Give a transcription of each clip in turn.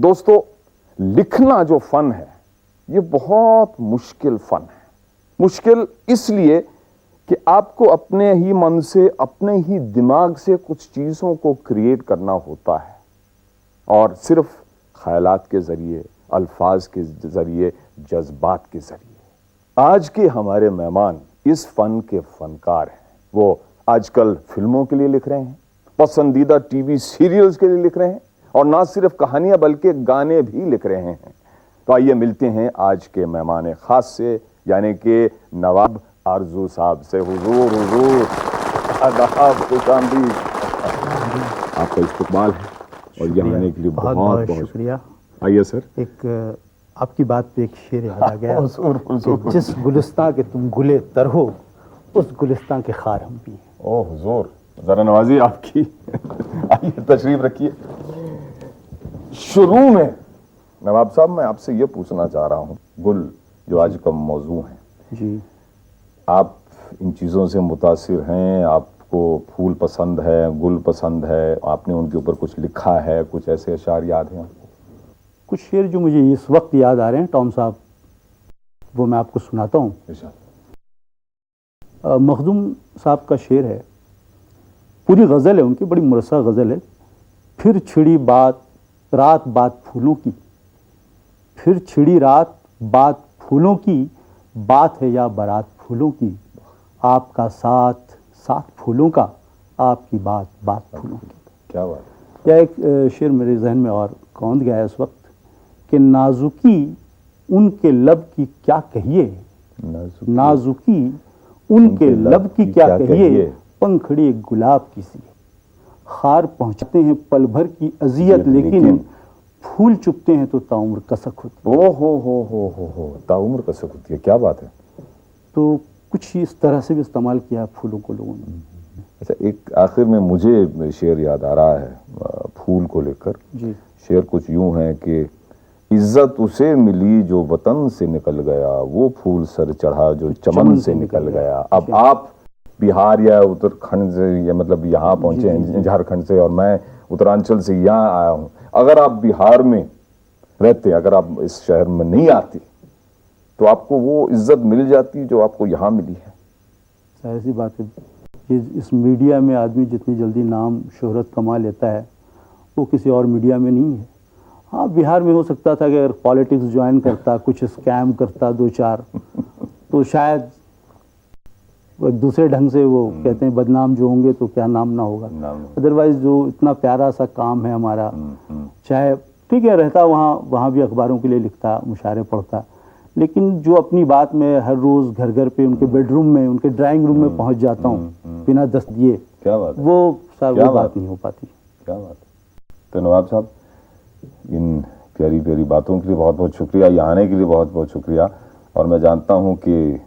دوستو لکھنا جو فن ہے یہ بہت مشکل فن ہے. مشکل اس لیے کہ آپ کو اپنے ہی من سے اپنے ہی دماغ سے کچھ چیزوں کو کریٹ کرنا ہوتا ہے اور صرف خیالات کے ذریعے, الفاظ کے ذریعے, جذبات کے ذریعے. آج کے ہمارے مہمان اس فن کے فنکار ہیں. وہ آج کل فلموں کے لیے لکھ رہے ہیں, پسندیدہ ٹی وی سیریلز کے لیے لکھ رہے ہیں اور نہ صرف کہانیاں بلکہ گانے بھی لکھ رہے ہیں. تو آئیے ملتے ہیں آج کے مہمان خاص سے, یعنی کہ نواب آرزو صاحب سے. حضور آداب, خوش آمدید. آپ کا استقبال ہے اور یہاں آنے کے لیے بہت بہت شکریہ. آئیے سر. ایک آپ کی بات پہ ایک شعر یاد آ گیا, جس گلستان کے تم گلے تر ہو اس گلستان کے خار ہم بھی ہیں. او حضور, ذرا نوازی آپ کی. آئیے تشریف رکھیے. شروع میں نواب صاحب میں آپ سے یہ پوچھنا چاہ رہا ہوں, گل جو آج کا موضوع ہے, جی آپ ان چیزوں سے متاثر ہیں؟ آپ کو پھول پسند ہے, گل پسند ہے, آپ نے ان کے اوپر کچھ لکھا ہے, کچھ ایسے اشعار یاد ہیں آپ کو؟ کچھ شعر جو مجھے اس وقت یاد آ رہے ہیں ٹام صاحب, وہ میں آپ کو سناتا ہوں. مخدوم صاحب کا شعر ہے, پوری غزل ہے ان کی, بڑی مرصع غزل ہے. پھر چھڑی رات بات پھولوں کی, پھر چھڑی رات بات پھولوں کی, بات ہے یا بارات پھولوں کی, آپ کا ساتھ پھولوں کا, آپ کی بات پھولوں کی. کیا بات. یا ایک شعر میرے ذہن میں اور کوند گیا ہے اس وقت کہ نازکی ان کے لب کی کیا کہیے, نازکی ان کے لب کی کیا کہیے, پنکھڑی ایک گلاب کی سی. خار پہنچتے ہیں پل بھر کی اذیت, لیکن پھول چکتے ہیں تو تاعمر کسک ہوتی ہے. ہو تاعمر کسک ہوتی ہے. کیا بات ہے. تو کچھ اس طرح سے بھی استعمال کیا پھولوں کو لوگوں نے. اچھا, ایک آخر میں مجھے شعر یاد آ رہا ہے پھول کو لے کر. جی, شعر کچھ یوں ہے کہ عزت اسے ملی جو وطن سے نکل گیا, وہ پھول سر چڑھا جو چمن سے نکل گیا. اب آپ بہار یا اتراکھنڈ سے, یا مطلب یہاں پہنچے ہیں جھارکھنڈ سے, اور میں اترانچل سے یہاں آیا ہوں. اگر آپ بہار میں رہتے, اگر آپ اس شہر میں نہیں آتی تو آپ کو وہ عزت مل جاتی جو آپ کو یہاں ملی ہے. ظاہر سی بات ہے کہ اس میڈیا میں آدمی جتنی جلدی نام شہرت کما لیتا ہے وہ کسی اور میڈیا میں نہیں ہے. ہاں, بہار میں ہو سکتا تھا کہ اگر پالیٹکس جوائن کرتا, کچھ اسکیم کرتا 2-4, تو شاید دوسرے ڈھنگ سے وہ کہتے ہیں بدنام جو ہوں گے تو کیا نام نہ ہوگا. ادروائز جو اتنا پیارا سا کام ہے ہمارا, چاہے ٹھیک ہے رہتا وہاں بھی اخباروں کے لیے لکھتا, مشاعرے پڑھتا, لیکن جو اپنی بات میں ہر روز گھر پہ ان کے بیڈ روم میں, ان کے ڈرائنگ روم میں پہنچ جاتا ہوں بنا دست دیے, وہ بات نہیں ہو پاتی. کیا بات ہے. تو نواب صاحب, ان پیاری پیاری باتوں کے لیے بہت بہت شکریہ, یہاں آنے کے لیے بہت بہت شکریہ. اور میں جانتا ہوں کہ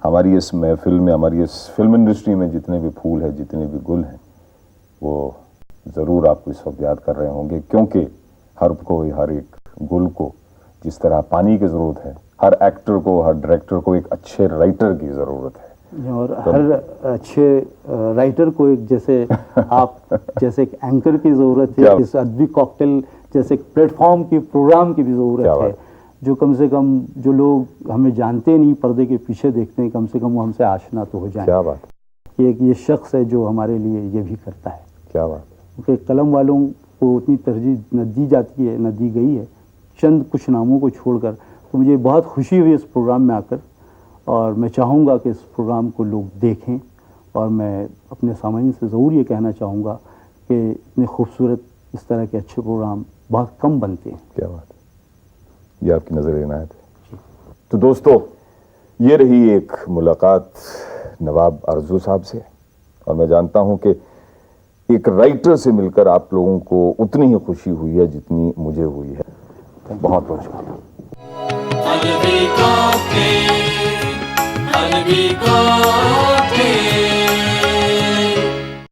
ہماری اس محفل میں, ہماری اس فلم انڈسٹری میں جتنے بھی پھول ہیں, جتنے بھی گل ہیں, وہ ضرور آپ کو اس وقت یاد کر رہے ہوں گے, کیونکہ ہر ایک گل کو جس طرح پانی کی ضرورت ہے, ہر ایکٹر کو, ہر ڈائریکٹر کو ایک اچھے رائٹر کی ضرورت ہے. اور ہر اچھے رائٹر کو ایک جیسے آپ جیسے ایک اینکر کی ضرورت ہے, اس ادبی کاکٹیل جیسے ایک پلیٹ فارم کی, پروگرام کی بھی ضرورت ہے, جو کم سے کم جو لوگ ہمیں جانتے نہیں, پردے کے پیچھے دیکھتے ہیں, کم سے کم وہ ہم سے آشنا تو ہو جائیں. کیا بات. کہ ایک یہ شخص ہے جو ہمارے لیے یہ بھی کرتا ہے. کیا بات. کیونکہ قلم والوں کو اتنی ترجیح نہ دی جاتی ہے, نہ دی گئی ہے, چند کچھ ناموں کو چھوڑ کر. تو مجھے بہت خوشی ہوئی اس پروگرام میں آ کر, اور میں چاہوں گا کہ اس پروگرام کو لوگ دیکھیں, اور میں اپنے سامعین سے ضرور یہ کہنا چاہوں گا کہ اتنے خوبصورت اس طرح کے اچھے پروگرام بہت کم بنتے ہیں. کیا بات ہے, یہ آپ کی نظر عنایت ہے. تو دوستو, یہ رہی ایک ملاقات نواب آرزو صاحب سے, اور میں جانتا ہوں کہ ایک رائٹر سے مل کر آپ لوگوں کو اتنی ہی خوشی ہوئی ہے جتنی مجھے ہوئی ہے. بہت بہت شکریہ.